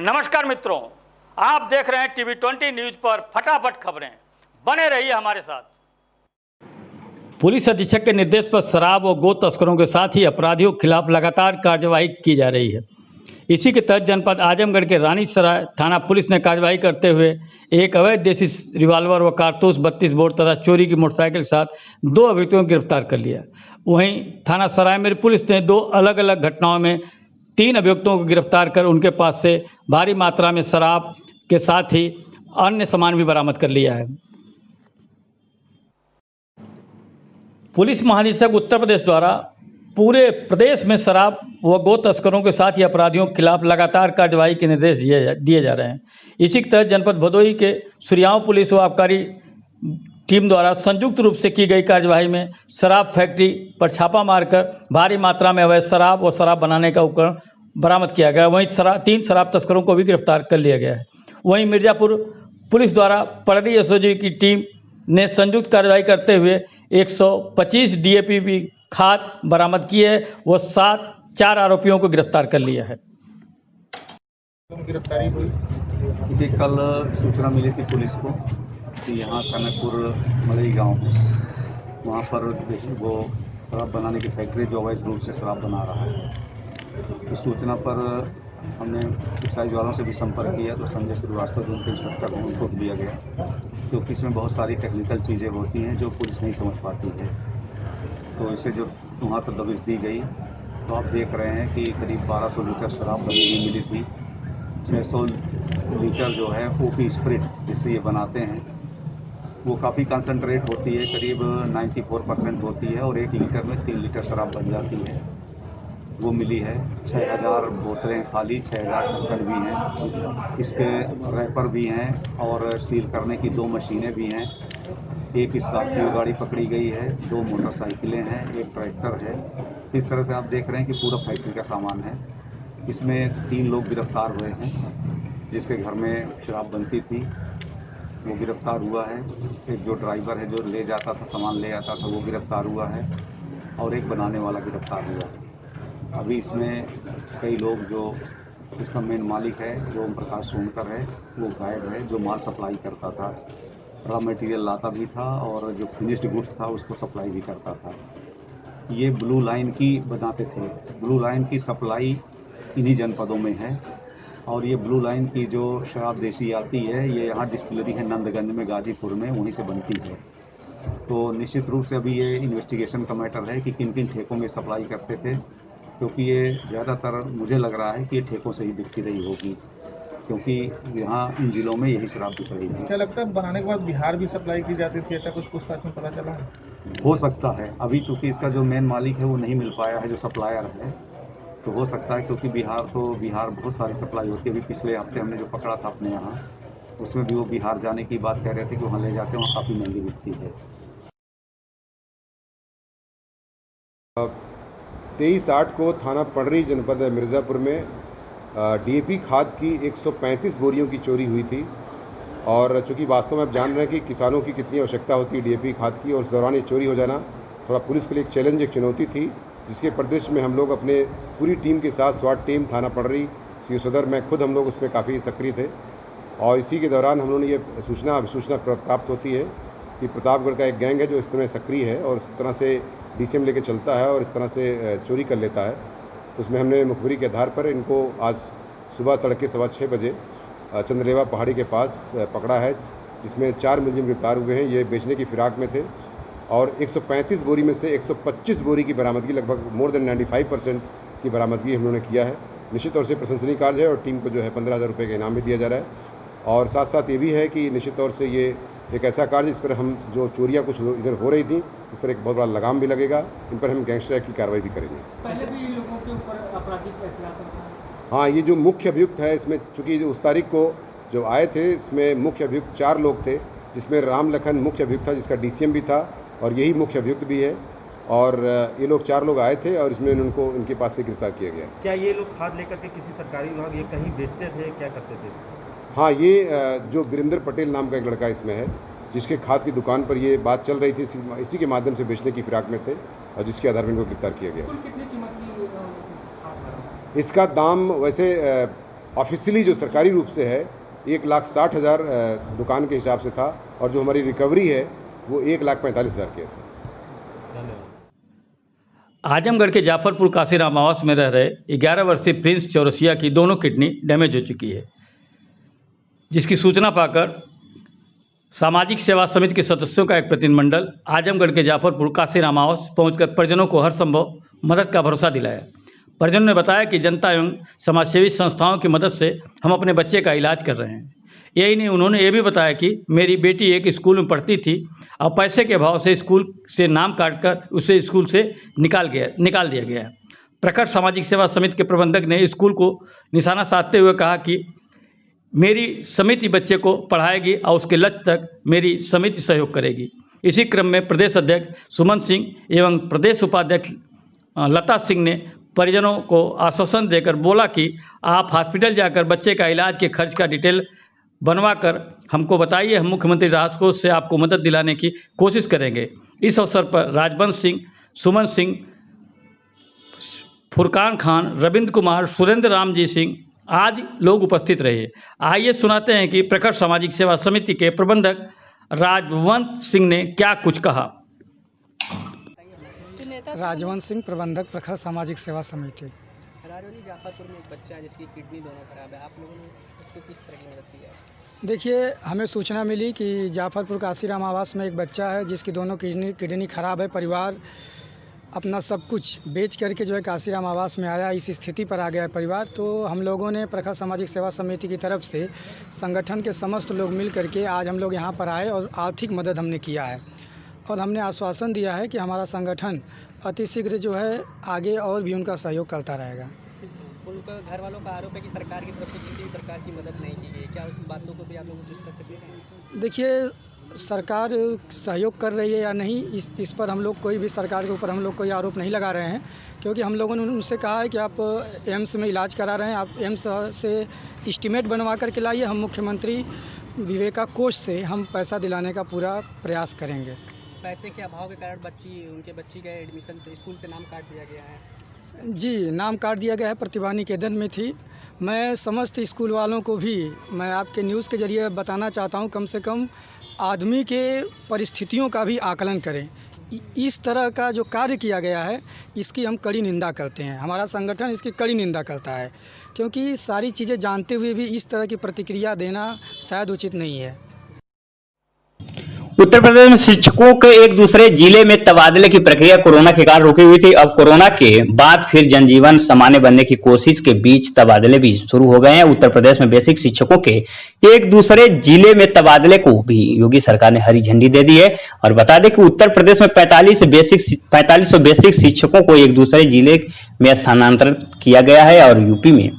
नमस्कार मित्रों, आप देख रहे हैं टीवी 20 न्यूज पर फटाफट खबरें। बने रहिए हमारे साथ। पुलिस अधीक्षक के निर्देश पर शराब और गो तस्करों के साथ ही अपराधियों के खिलाफ लगातार कार्यवाही की जा रही है। इसी के तहत जनपद आजमगढ़ के रानीसराय थाना पुलिस ने कार्यवाही करते हुए एक अवैध देसी रिवाल्वर व कारतूस 32 बोर तथा चोरी की मोटरसाइकिल के साथ 2 अभियुक्तों को गिरफ्तार कर लिया। वहीं थाना सराय में पुलिस ने 2 अलग अलग घटनाओं में 3 अभियुक्तों को गिरफ्तार कर उनके पास से भारी मात्रा में शराब के साथ ही अन्य सामान भी बरामद कर लिया है। पुलिस महानिदेशक उत्तर प्रदेश द्वारा पूरे प्रदेश में शराब व गो तस्करों के साथ ही अपराधियों के खिलाफ लगातार कार्यवाही के निर्देश दिए जा रहे हैं। इसी के तहत जनपद भदोही के सुरियाव पुलिस व आबकारी टीम द्वारा संयुक्त रूप से की गई कार्यवाही में शराब फैक्ट्री पर छापा मारकर भारी मात्रा में अवैध शराब और शराब बनाने का उपकरण बरामद किया गया। वहीं 3 शराब तस्करों को भी गिरफ्तार कर लिया गया है। वहीं मिर्ज़ापुर पुलिस द्वारा पड़री एसओजी की टीम ने संयुक्त कार्रवाई करते हुए 125 DAP खाद बरामद की है। वो 4 आरोपियों को गिरफ्तार कर लिया है। गिरफ्तारी हुई कि कल सूचना मिली थी पुलिस को कि यहाँ कनकपुर मलई गांव में वहाँ पर वो शराब बनाने की फैक्ट्री जो अवैध रूप से शराब बना रहा है। इस सूचना पर हमने एक्साइज वालों से भी संपर्क किया तो संजय श्रीवास्तव जो उनके इंस्पेक्टर हैं उनको दिया गया, क्योंकि इसमें बहुत सारी टेक्निकल चीज़ें होती हैं जो पुलिस नहीं समझ पाती है। तो इसे जो वहाँ पर दबिश दी गई तो आप देख रहे हैं कि करीब 1200 लीटर शराब बनी हुई मिली थी। 600 लीटर जो है ओपी स्प्रिट जिससे ये बनाते हैं वो काफ़ी कंसनट्रेट होती है, करीब 94% होती है और 1 लीटर में 3 लीटर शराब बन जाती है, वो मिली है। 6000 बोतलें खाली, 6000 ढक्कन भी हैं, इसके रैपर भी हैं और सील करने की 2 मशीनें भी हैं। एक स्कॉर्पियो गाड़ी पकड़ी गई है, 2 मोटरसाइकिलें हैं, 1 ट्रैक्टर है। इस तरह से आप देख रहे हैं कि पूरा फैक्ट्री का सामान है। इसमें 3 लोग गिरफ्तार हुए हैं, जिसके घर में शराब बनती थी वो गिरफ्तार हुआ है। एक जो ड्राइवर है जो ले जाता था सामान ले आता था वो गिरफ्तार हुआ है और एक बनाने वाला गिरफ्तार हुआ है। अभी इसमें कई लोग जो इसका मेन मालिक है जो ओम प्रकाश सोनकर है वो गायब है, जो माल सप्लाई करता था, रॉ मटेरियल लाता भी था और जो फिनिश्ड गुड्स था उसको सप्लाई भी करता था। ये ब्लू लाइन की बनाते थे। ब्लू लाइन की सप्लाई इन्हीं जनपदों में है और ये ब्लू लाइन की जो शराब देसी आती है ये यहाँ डिस्टिलरी है नंदगंज में, गाजीपुर में, वहीं से बनती है। तो निश्चित रूप से अभी ये इन्वेस्टिगेशन का मैटर है कि किन किन ठेकों में सप्लाई करते थे, क्योंकि ये ज़्यादातर मुझे लग रहा है कि ये ठेकों से ही बिकती रही होगी, क्योंकि यहाँ इन जिलों में यही शराब बिक रही है। क्या लगता है बनाने के बाद बिहार भी सप्लाई की जाती थी, ऐसा कुछ पूछताछ में पता चला है? हो सकता है। अभी चूंकि इसका जो मेन मालिक है वो नहीं मिल पाया है, जो सप्लायर है, तो हो सकता है, क्योंकि बिहार बहुत सारी सप्लाई होती है। अभी पिछले हफ्ते हमने जो पकड़ा था अपने यहाँ उसमें भी वो बिहार जाने की बात कह रहे थे कि वहाँ ले जाते हैं, वहाँ काफ़ी महंगी बिकती है। 23/8 को थाना पड़री जनपद मिर्ज़ापुर में DAP खाद की 135 बोरियों की चोरी हुई थी। और चूँकि वास्तव में आप जान रहे हैं कि किसानों की कितनी आवश्यकता होती है DAP खाद की, और उस दौरान ये चोरी हो जाना थोड़ा पुलिस के लिए एक चैलेंज, एक चुनौती थी, जिसके परिदृश्य में हम लोग अपने पूरी टीम के साथ स्वाट टीम थाना पड़री सी सदर में खुद हम लोग उसमें काफ़ी सक्रिय थे। और इसी के दौरान हम लोगों ने ये अभिसूचना प्राप्त होती है कि प्रतापगढ़ का एक गैंग है जो इस तरह सक्रिय है और इस तरह से DCM लेके चलता है और इस तरह से चोरी कर लेता है। उसमें हमने मुखबिरी के आधार पर इनको आज सुबह तड़के 6:15 बजे चंद्रेवा पहाड़ी के पास पकड़ा है, जिसमें 4 मुलजिम गिरफ्तार हुए हैं। ये बेचने की फिराक में थे और 135 बोरी में से 125 बोरी की बरामदगी, लगभग मोर देन 95% की बरामदगी हम लोगों ने किया है। निश्चित तौर से प्रशंसनीय कार्य है और टीम को जो है 15,000 रुपये का इनाम भी दिया जा रहा है। और साथ साथ ये भी है कि निश्चित तौर से ये एक ऐसा कार्य जिस पर हम जो चोरियाँ कुछ इधर हो रही थी उस पर एक बहुत बड़ा लगाम भी लगेगा। इन पर हम गैंगस्टर एक्ट की कार्रवाई भी करेंगे। पहले भी लोगों के ऊपर आपराधिक एतराज़ होता है। हाँ, ये जो मुख्य अभियुक्त है इसमें, चूँकि उस तारीख को जो आए थे इसमें मुख्य अभियुक्त 4 लोग थे, जिसमें राम लखन मुख्य अभियुक्त था जिसका DCM भी था और यही मुख्य अभियुक्त भी है। और ये लोग 4 लोग आए थे और इसमें उनको इनके पास से गिरफ्तार किया गया। क्या ये लोग खाद लेकर के किसी सरकारी विभाग ये कहीं बेचते थे, क्या करते थे? हाँ, ये जो वीरेंद्र पटेल नाम का एक लड़का इसमें है, जिसके खाद की दुकान पर ये बात चल रही थी, इसी के माध्यम से बेचने की फिराक में थे और जिसके आधार पर इनको गिरफ्तार किया गया। कितनी कीमत की खाद? इसका दाम वैसे ऑफिशियली जो सरकारी रूप से है 1,60,000 दुकान के हिसाब से था, और जो हमारी रिकवरी है वो 1,45,000 के आसपास। आजमगढ़ के जाफरपुर काशीराम आवास में रह रहे 11 वर्षीय प्रिंस चौरसिया की दोनों किडनी डैमेज हो चुकी है, जिसकी सूचना पाकर सामाजिक सेवा समिति के सदस्यों का एक प्रतिनिधिमंडल आजमगढ़ के जाफरपुर काशीराम आवास पहुंचकर परिजनों को हर संभव मदद का भरोसा दिलाया। परिजनों ने बताया कि जनता एवं समाजसेवी संस्थाओं की मदद से हम अपने बच्चे का इलाज कर रहे हैं। यही नहीं, उन्होंने ये भी बताया कि मेरी बेटी एक स्कूल में पढ़ती थी और पैसे के अभाव से स्कूल से नाम काटकर उसे स्कूल से निकाल दिया गया है। प्रखर सामाजिक सेवा समिति के प्रबंधक ने स्कूल को निशाना साधते हुए कहा कि मेरी समिति बच्चे को पढ़ाएगी और उसके लक्ष्य तक मेरी समिति सहयोग करेगी। इसी क्रम में प्रदेश अध्यक्ष सुमन सिंह एवं प्रदेश उपाध्यक्ष लता सिंह ने परिजनों को आश्वासन देकर बोला कि आप हॉस्पिटल जाकर बच्चे का इलाज के खर्च का डिटेल बनवा कर हमको बताइए, हम मुख्यमंत्री राहत कोष से आपको मदद दिलाने की कोशिश करेंगे। इस अवसर पर राजवंश सिंह, सुमन सिंह, फुरकान खान, रविंद्र कुमार, सुरेंद्र राम जी सिंह आदि लोग उपस्थित रहे। आइए सुनाते हैं कि प्रखर सामाजिक सेवा समिति के प्रबंधक राजवंश सिंह ने क्या कुछ कहा। राजवंश सिंह, प्रबंधक प्रखर सामाजिक सेवा समिति। राजौली जाफरपुर में एक बच्चा है जिसकी किडनी दोनों खराब है, आप लोगों ने उसको किस तरह की मदद की है? देखिए, हमें सूचना मिली कि जाफरपुर काशीराम आवास में एक बच्चा है जिसकी दोनों किडनी खराब है। परिवार अपना सब कुछ बेच करके जो है काशीराम आवास में आया, इस स्थिति पर आ गया है परिवार। तो हम लोगों ने प्रखर सामाजिक सेवा समिति की तरफ से संगठन के समस्त लोग मिल करके आज हम लोग यहाँ पर आए और आर्थिक मदद हमने किया है, और हमने आश्वासन दिया है कि हमारा संगठन अतिशीघ्र जो है आगे और भी उनका सहयोग करता रहेगा। उनका घर वालों का आरोप है कि सरकार की तरफ से किसी भी प्रकार की मदद नहीं की गई, क्या उस बातों को भी आप लोगों को तकलीफ है? देखिए, सरकार सहयोग कर रही है या नहीं, इस पर हम लोग कोई भी सरकार के ऊपर हम लोग कोई आरोप नहीं लगा रहे हैं, क्योंकि हम लोगों ने उनसे कहा है कि आप एम्स में इलाज करा रहे हैं, आप एम्स से एस्टीमेट बनवा करके लाइए, हम मुख्यमंत्री विवेका कोष से हम पैसा दिलाने का पूरा प्रयास करेंगे। पैसे के अभाव के कारण उनके बच्ची का एडमिशन से स्कूल से नाम काट दिया गया है। जी, नाम काट दिया गया है, प्रतिभा निकेतन में थी। मैं समस्त स्कूल वालों को भी मैं आपके न्यूज़ के जरिए बताना चाहता हूं, कम से कम आदमी के परिस्थितियों का भी आकलन करें। इस तरह का जो कार्य किया गया है इसकी हम कड़ी निंदा करते हैं, हमारा संगठन इसकी कड़ी निंदा करता है, क्योंकि सारी चीज़ें जानते हुए भी इस तरह की प्रतिक्रिया देना शायद उचित नहीं है। उत्तर प्रदेश में शिक्षकों के एक दूसरे जिले में तबादले की प्रक्रिया कोरोना के कारण रुकी हुई थी। अब कोरोना के बाद फिर जनजीवन सामान्य बनने की कोशिश के बीच तबादले भी शुरू हो गए हैं। उत्तर प्रदेश में बेसिक शिक्षकों के एक दूसरे जिले में तबादले को भी योगी सरकार ने हरी झंडी दे दी है। और बता दें कि उत्तर प्रदेश में 4500 बेसिक शिक्षकों को एक दूसरे जिले में स्थानांतरित किया गया है। और यूपी में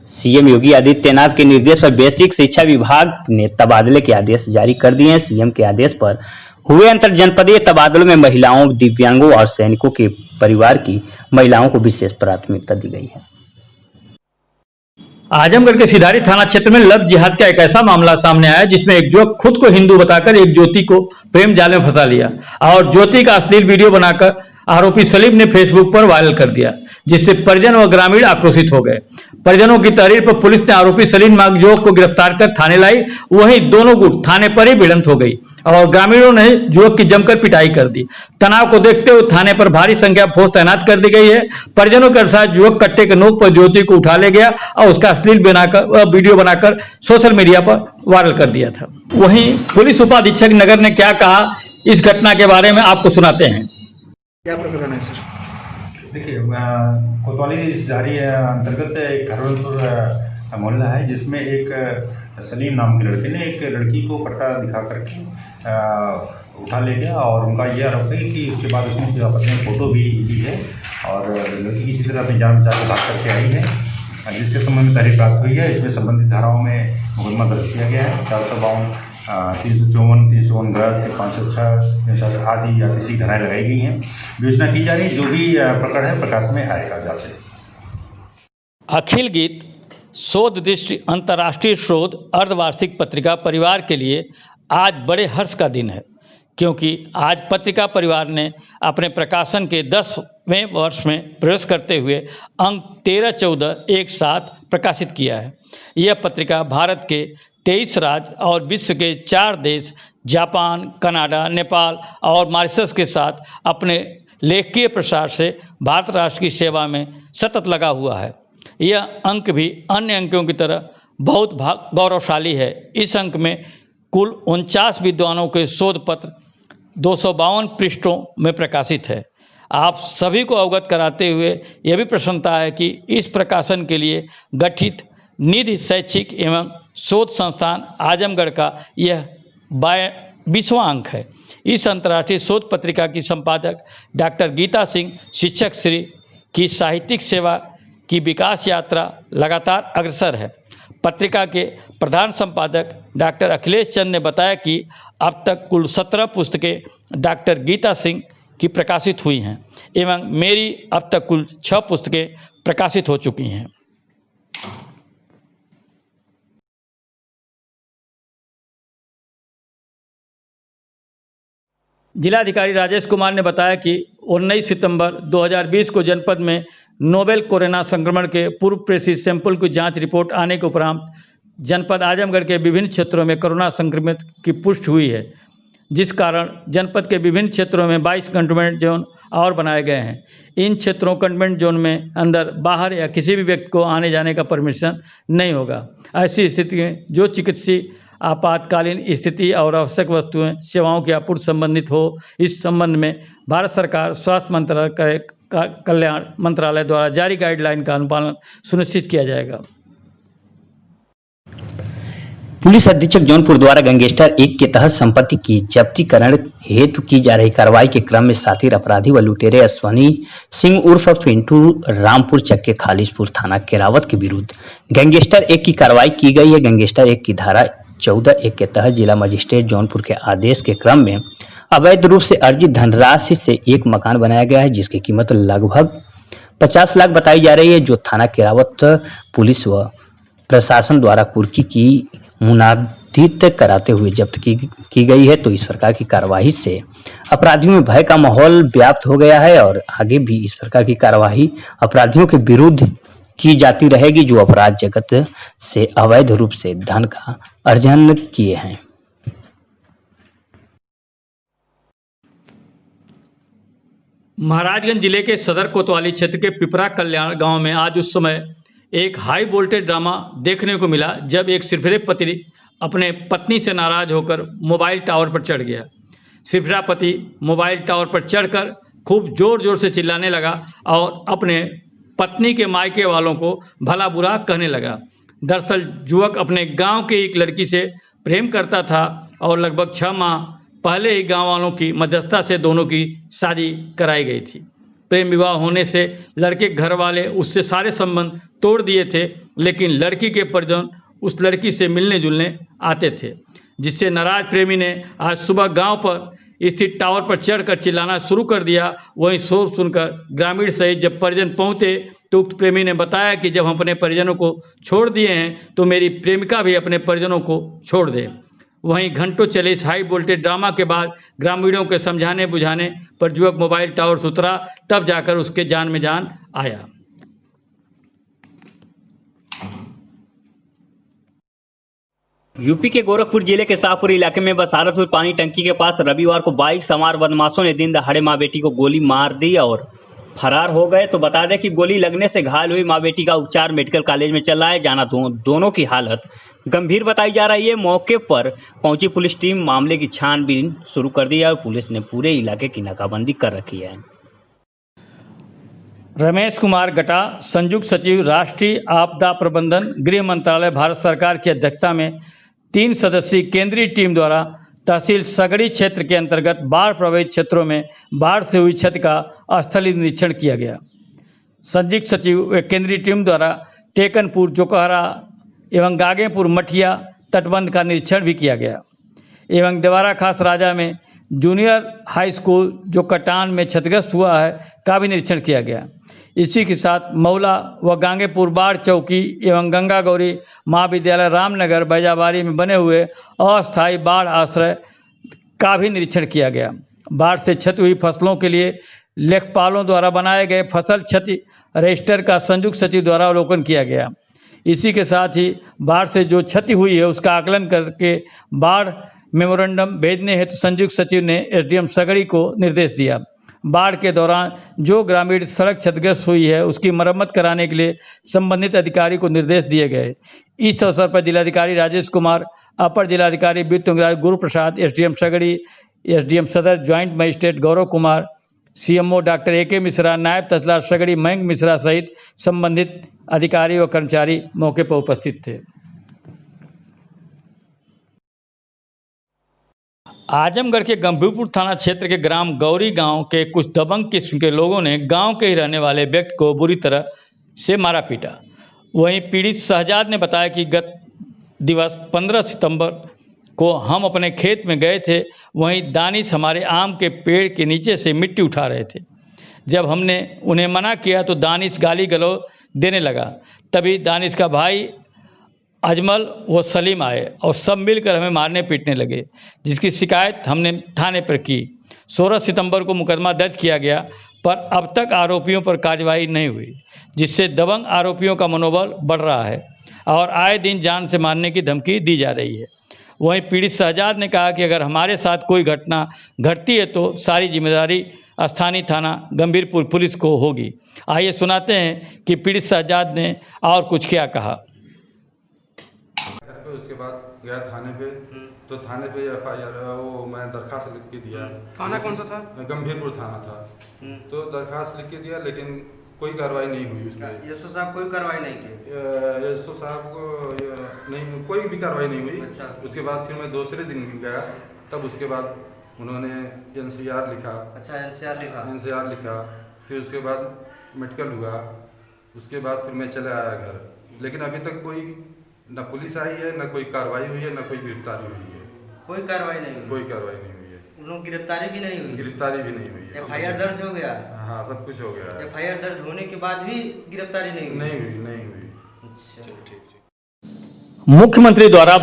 सीएम योगी आदित्यनाथ के निर्देश पर बेसिक शिक्षा विभाग ने तबादले के आदेश जारी कर दिए हैं। सीएम के आदेश पर हुए अंतर जनपदीय तबादलों में महिलाओं, दिव्यांगों और सैनिकों के परिवार की महिलाओं को विशेष प्राथमिकता दी गई है। आजमगढ़ के सिधारी थाना क्षेत्र में लव जिहाद का एक ऐसा मामला सामने आया जिसमें एक युवक खुद को हिंदू बताकर एक ज्योति को प्रेम जाल में फंसा लिया और ज्योति का अश्लील वीडियो बनाकर आरोपी सलीम ने फेसबुक पर वायरल कर दिया, जिससे परिजन व ग्रामीण आक्रोशित हो गए। परिजनों की तहरीर पर पुलिस ने आरोपी सलीम नाग युवक को गिरफ्तार कर थाने लाई। वहीं दोनों गुट थाने पर ही भिड़ंत हो गई और ग्रामीणों ने युवक की जमकर पिटाई कर दी। तनाव को देखते हुए थाने पर भारी संख्या में फोर्स तैनात कर दी गई है। परिजनों के अनुसार युवक कट्टे के नोक पर ज्योति को उठा ले गया और उसका अश्लील वीडियो बनाकर सोशल मीडिया पर वायरल कर दिया था। वहीं पुलिस उपाधीक्षक नगर ने क्या कहा, इस घटना के बारे में आपको सुनाते हैं। क्या प्रकरण है सर? देखिए, कोतवाली सिधारी अंतर्गत एक घरवलपुर मोहल्ला है जिसमें एक सलीम नाम के लड़के ने एक लड़की को पट्टा दिखा करके उठा ले गया और उनका यह आरोप है कि उसके बाद उसने अपनी फ़ोटो भी ली है और लड़की किसी तरह अपनी जान बचा के भाग करके आई है, जिसके संबंध में तहरीर प्राप्त हुई है। इसमें संबंधित धाराओं में मुकदमा दर्ज किया गया है। 452, 354, 354 गलत, 506 आदि या किसी धाराएं लगाई गई हैं। विवेचना की जा रही है, जो भी प्रकरण है प्रकाश में आएगा जांच। अखिल गीत शोध दृष्टि अंतर्राष्ट्रीय शोध अर्धवार्षिक पत्रिका परिवार के लिए आज बड़े हर्ष का दिन है, क्योंकि आज पत्रिका परिवार ने अपने प्रकाशन के 10वें वर्ष में प्रवेश करते हुए अंक 13-14 एक साथ प्रकाशित किया है। यह पत्रिका भारत के 23 राज्य और विश्व के 4 देश जापान, कनाडा, नेपाल और मॉरिशस के साथ अपने लेखकीय प्रसार से भारत राष्ट्र की सेवा में सतत लगा हुआ है। यह अंक भी अन्य अंकों की तरह बहुत गौरवशाली है। इस अंक में कुल 49 विद्वानों के शोध पत्र 252 पृष्ठों में प्रकाशित है। आप सभी को अवगत कराते हुए यह भी प्रसन्नता है कि इस प्रकाशन के लिए गठित निधि शैक्षिक एवं शोध संस्थान आजमगढ़ का यह 20वां अंक है। इस अंतर्राष्ट्रीय शोध पत्रिका की संपादक डॉक्टर गीता सिंह शिक्षक श्री की साहित्यिक सेवा की विकास यात्रा लगातार अग्रसर है। पत्रिका के प्रधान संपादक डॉक्टर अखिलेश चंद ने बताया कि अब तक कुल 17 पुस्तकें डॉक्टर गीता सिंह की प्रकाशित हुई हैं एवं मेरी अब तक कुल 6 पुस्तकें प्रकाशित हो चुकी हैं। जिलाधिकारी राजेश कुमार ने बताया कि 19 सितंबर 2020 को जनपद में नोवेल कोरोना संक्रमण के पूर्व प्रेषित सैंपल की जांच रिपोर्ट आने के उपरांत जनपद आजमगढ़ के विभिन्न क्षेत्रों में कोरोना संक्रमित की पुष्टि हुई है, जिस कारण जनपद के विभिन्न क्षेत्रों में 22 कंटेनमेंट जोन और बनाए गए हैं। इन क्षेत्रों कंटेनमेंट जोन में अंदर बाहर या किसी भी व्यक्ति को आने जाने का परमिशन नहीं होगा। ऐसी स्थिति में जो चिकित्सीय आपातकालीन स्थिति और आवश्यक वस्तुएं सेवाओं की आपूर्ति संबंधित हो, इस संबंध में भारत सरकार स्वास्थ्य मंत्रालय कल्याण मंत्रालय द्वारा जारी गाइडलाइन का अनुपालन सुनिश्चित किया जाएगा। पुलिस अधीक्षक जौनपुर द्वारा गैंगस्टर 1 के तहत संपत्ति की जब्तीकरण हेतु की जा रही कार्रवाई के क्रम में साथी अपराधी व लुटेरे अश्वनी सिंह उर्फ पिंटू रामपुर चक्के खालिशपुर थाना केरावत के विरुद्ध गैंगस्टर 1 की कार्रवाई की गई है। गैंगस्टर 1 की धारा 14(1) के तहत जिला मजिस्ट्रेट जौनपुर के आदेश के क्रम में अवैध रूप से अर्जित धनराशि से एक मकान बनाया गया है, जिसकी कीमत लगभग 50 लाख बताई जा रही है, जो थाना केरावत पुलिस व प्रशासन द्वारा कुर्की की मुनादित कराते हुए जब्त की गई है। तो इस प्रकार की कार्यवाही से अपराधियों में भय का माहौल व्याप्त हो गया है और आगे भी इस प्रकार की कार्यवाही अपराधियों के विरुद्ध की जाती रहेगी, जो अपराध जगत से अवैध रूप से धन का अर्जन किए हैं। महाराजगंज जिले के सदर कोतवाली क्षेत्र के पिपरा कल्याण गांव में आज उस समय एक हाई वोल्टेज ड्रामा देखने को मिला, जब एक सिरफिरे पति अपने पत्नी से नाराज होकर मोबाइल टावर पर चढ़ गया। सिरफिरा पति मोबाइल टावर पर चढ़कर खूब जोर जोर से चिल्लाने लगा और अपने पत्नी के मायके वालों को भला बुरा कहने लगा। दरअसल युवक अपने गांव के एक लड़की से प्रेम करता था और लगभग 6 माह पहले ही गांव वालों की मध्यस्थता से दोनों की शादी कराई गई थी। प्रेम विवाह होने से लड़के घर वाले उससे सारे संबंध तोड़ दिए थे, लेकिन लड़की के परिजन उस लड़की से मिलने जुलने आते थे, जिससे नाराज प्रेमी ने आज सुबह गांव पर स्थित टावर पर चढ़कर चिल्लाना शुरू कर दिया। वहीं शोर सुनकर ग्रामीण सहित जब परिजन पहुंचे तो उक्त प्रेमी ने बताया कि जब हम अपने परिजनों को छोड़ दिए हैं तो मेरी प्रेमिका भी अपने परिजनों को छोड़ दे। वहीं घंटों चले इस हाई वोल्टेज ड्रामा के बाद ग्रामीणों के समझाने बुझाने पर युवक मोबाइल टावर से उतरा, तब जाकर उसके जान में जान आया। यूपी के गोरखपुर जिले के शाहपुर इलाके में बसारतपुर पानी टंकी के पास रविवार को बाइक सवार बदमाशों ने दिन दहाड़े मां बेटी को गोली मार दी और फरार हो गए। तो बता दें कि गोली लगने से घायल हुई मां बेटी का उपचार मेडिकल कॉलेज में चल रहा है, जहां दोनों की हालत गंभीर बताई जा रही है। मौके पर पहुंची पुलिस टीम मामले की छानबीन शुरू कर दी है और पुलिस ने पूरे इलाके की नाकाबंदी कर रखी है। रमेश कुमार गटा, संयुक्त सचिव राष्ट्रीय आपदा प्रबंधन, गृह मंत्रालय, भारत सरकार की अध्यक्षता में 3 सदस्यीय केंद्रीय टीम द्वारा तहसील सगड़ी क्षेत्र के अंतर्गत बाढ़ प्रभावित क्षेत्रों में बाढ़ से हुई क्षति का स्थलीय निरीक्षण किया गया। संयुक्त सचिव व केंद्रीय टीम द्वारा टेकनपुर, जोकहरा एवं गागेपुर मठिया तटबंध का निरीक्षण भी किया गया एवं देवारा खास राजा में जूनियर हाई स्कूल जो कटान में क्षतिग्रस्त हुआ है का भी निरीक्षण किया गया। इसी के साथ मौला व गांगेपुर बाढ़ चौकी एवं गंगा गौरी महाविद्यालय रामनगर बैजाबारी में बने हुए अस्थायी बाढ़ आश्रय का भी निरीक्षण किया गया। बाढ़ से क्षति हुई फसलों के लिए लेखपालों द्वारा बनाए गए फसल क्षति रजिस्टर का संयुक्त सचिव द्वारा अवलोकन किया गया। इसी के साथ ही बाढ़ से जो क्षति हुई है उसका आकलन करके बाढ़ मेमोरेंडम भेजने हेतु संयुक्त सचिव ने एसडीएम सगड़ी को निर्देश दिया। बाढ़ के दौरान जो ग्रामीण सड़क क्षतिग्रस्त हुई है उसकी मरम्मत कराने के लिए संबंधित अधिकारी को निर्देश दिए गए। इस अवसर पर जिलाधिकारी राजेश कुमार, अपर जिलाधिकारी वित्त गुरु प्रसाद, एसडीएम सगड़ी, एसडीएम सदर, joint magistrate Gaurav Kumar, CMO doctor A K. Mishra, नायब तहसीलदार सगड़ी मयंक मिश्रा सहित संबंधित अधिकारी व कर्मचारी मौके पर उपस्थित थे। आजमगढ़ के गंभीरपुर थाना क्षेत्र के ग्राम गौरी गांव के कुछ दबंग किस्म के लोगों ने गांव के ही रहने वाले व्यक्ति को बुरी तरह से मारा पीटा। वहीं पीड़ित शहजाद ने बताया कि गत दिवस 15 सितंबर को हम अपने खेत में गए थे। वहीं दानिश हमारे आम के पेड़ के नीचे से मिट्टी उठा रहे थे। जब हमने उन्हें मना किया तो दानिश गाली गलौज देने लगा। तभी दानिश का भाई अजमल व सलीम आए और सब मिलकर हमें मारने पीटने लगे, जिसकी शिकायत हमने थाने पर की। 16 सितंबर को मुकदमा दर्ज किया गया, पर अब तक आरोपियों पर कार्रवाई नहीं हुई, जिससे दबंग आरोपियों का मनोबल बढ़ रहा है और आए दिन जान से मारने की धमकी दी जा रही है। वहीं पीड़ित शहजाद ने कहा कि अगर हमारे साथ कोई घटना घटती है तो सारी जिम्मेदारी स्थानीय थाना गंभीरपुर पुलिस को होगी। आइए सुनाते हैं कि पीड़ित शहजाद ने और कुछ क्या कहा। उसके बाद गया थाने पे, तो थाने पे एफआईआर वो मैं दरखास्त लिख के दिया। थाना कौन सा था? गंभीरपुर थाना था। तो दरखास्त लिख के दिया, लेकिन कोई कार्रवाई नहीं हुई उसमें। यशो साहब कोई कार्रवाई नहीं की? यशो साहब को नहीं, कोई भी कार्रवाई नहीं हुई। अच्छा। उसके बाद फिर मैं दूसरे दिन गया, तब उसके बाद उन्होंने एनसीआर लिखा। अच्छा, एनसीआर लिखा। फिर उसके बाद मेडिकल हुआ। उसके बाद फिर मैं चले आया घर, लेकिन अभी तक कोई न पुलिस आई है, न कोई कार्रवाई हुई है, न कोई गिरफ्तारी हुई है। कोई कार्रवाई नहीं हुई? कोई कार्रवाई नहीं हुई है। उन लोग गिरफ्तारी भी नहीं हुई? गिरफ्तारी भी नहीं हुई है। एफआईआर दर्ज हो गया? हाँ, सब कुछ हो गया है। एफआईआर दर्ज होने के बाद भी गिरफ्तारी नहीं हुई? नहीं हुई। अच्छा। मुख्यमंत्री द्वारा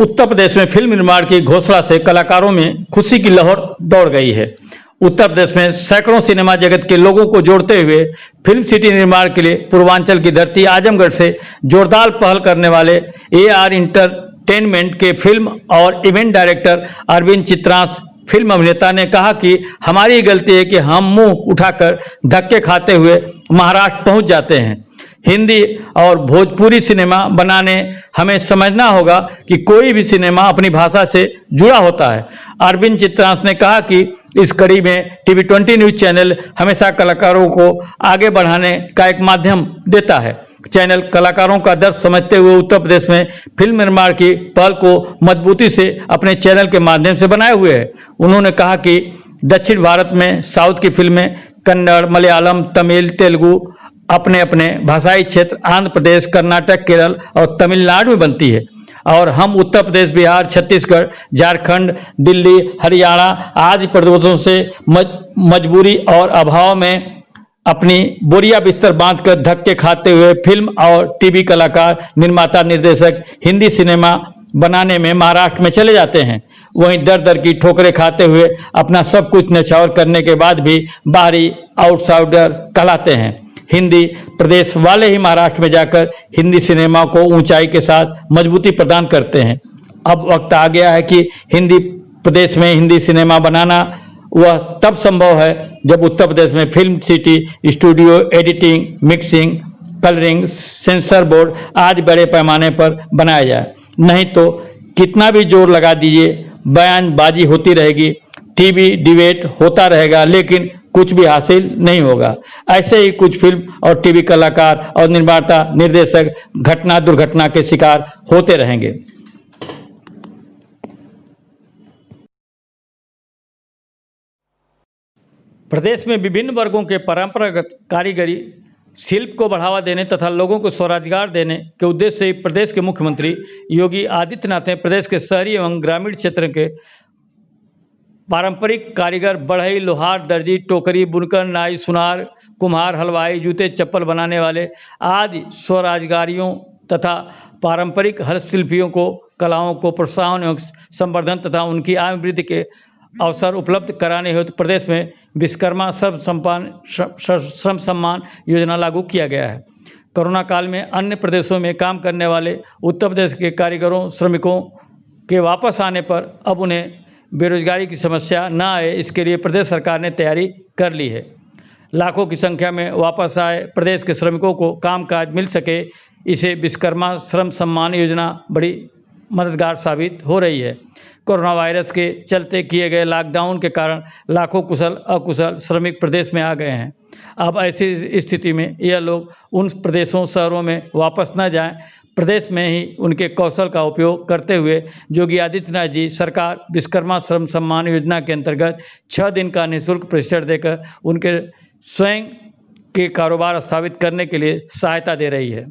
उत्तर प्रदेश में फिल्म निर्माण की घोषणा से कलाकारों में खुशी की लहर दौड़ गई है। उत्तर प्रदेश में सैकड़ों सिनेमा जगत के लोगों को जोड़ते हुए फिल्म सिटी निर्माण के लिए पूर्वांचल की धरती आजमगढ़ से जोरदार पहल करने वाले AR एंटरटेनमेंट के फिल्म और event director Arvind Chitransh film अभिनेता ने कहा कि हमारी गलती है कि हम मुंह उठाकर धक्के खाते हुए महाराष्ट्र पहुंच जाते हैं। हिंदी और भोजपुरी सिनेमा बनाने हमें समझना होगा कि कोई भी सिनेमा अपनी भाषा से जुड़ा होता है। अरविंद चित्रांश ने कहा कि इस कड़ी में TV20 न्यूज चैनल हमेशा कलाकारों को आगे बढ़ाने का एक माध्यम देता है। चैनल कलाकारों का दर्द समझते हुए उत्तर प्रदेश में फिल्म निर्माण की पहल को मजबूती से अपने चैनल के माध्यम से बनाए हुए है। उन्होंने कहा कि दक्षिण भारत में साउथ की फिल्में कन्नड़, मलयालम, तमिल, तेलुगु अपने अपने भाषाई क्षेत्र आंध्र प्रदेश, कर्नाटक, केरल और तमिलनाडु में बनती है और हम उत्तर प्रदेश, बिहार, छत्तीसगढ़, झारखंड, दिल्ली, हरियाणा आदि प्रदेशों से मजबूरी और अभाव में अपनी बोरिया बिस्तर बांधकर धक्के खाते हुए फिल्म और टीवी कलाकार, निर्माता, निर्देशक हिंदी सिनेमा बनाने में महाराष्ट्र में चले जाते हैं। वहीं दर दर की ठोकरें खाते हुए अपना सब कुछ न्यौछावर करने के बाद भी बाहरी आउटसाइडर कहलाते हैं। हिंदी प्रदेश वाले ही महाराष्ट्र में जाकर हिंदी सिनेमा को ऊंचाई के साथ मजबूती प्रदान करते हैं। अब वक्त आ गया है कि हिंदी प्रदेश में हिंदी सिनेमा बनाना वह तब संभव है जब उत्तर प्रदेश में film city, studio, editing, mixing, colouring, sensor board आदि बड़े पैमाने पर बनाया जाए। नहीं तो कितना भी जोर लगा दीजिए, बयानबाजी होती रहेगी, टीवी डिबेट होता रहेगा, लेकिन कुछ भी हासिल नहीं होगा। ऐसे ही कुछ फिल्म और टीवी कलाकार और निर्माता, निर्देशक घटना दुर्घटना के शिकार होते रहेंगे। प्रदेश में विभिन्न वर्गों के परंपरागत कारीगरी शिल्प को बढ़ावा देने तथा लोगों को स्वरोजगार देने के उद्देश्य से प्रदेश के मुख्यमंत्री योगी आदित्यनाथ ने प्रदेश के शहरी एवं ग्रामीण क्षेत्र के पारंपरिक कारीगर, बढ़ई, लोहार, दर्जी, टोकरी, बुनकर, नाई, सुनार, कुम्हार, हलवाई, जूते चप्पल बनाने वाले आदि स्वरोजगारियों तथा पारंपरिक हस्तशिल्पियों को कलाओं को प्रोत्साहन एवं संवर्धन तथा उनकी आय वृद्धि के अवसर उपलब्ध कराने हेतु प्रदेश में विश्वकर्मा श्रम सम्मान योजना लागू किया गया है। कोरोना काल में अन्य प्रदेशों में काम करने वाले उत्तर प्रदेश के कारीगरों श्रमिकों के वापस आने पर अब उन्हें बेरोजगारी की समस्या न आए, इसके लिए प्रदेश सरकार ने तैयारी कर ली है। लाखों की संख्या में वापस आए प्रदेश के श्रमिकों को कामकाज मिल सके, इसे विश्वकर्मा श्रम सम्मान योजना बड़ी मददगार साबित हो रही है। कोरोना वायरस के चलते किए गए लॉकडाउन के कारण लाखों कुशल अकुशल श्रमिक प्रदेश में आ गए हैं। अब ऐसी स्थिति में यह लोग उन प्रदेशों शहरों में वापस न जाएं, प्रदेश में ही उनके कौशल का उपयोग करते हुए योगी आदित्यनाथ जी सरकार विश्वकर्मा श्रम सम्मान योजना के अंतर्गत 6 दिन का निःशुल्क प्रशिक्षण देकर उनके स्वयं के कारोबार स्थापित करने के लिए सहायता दे रही है।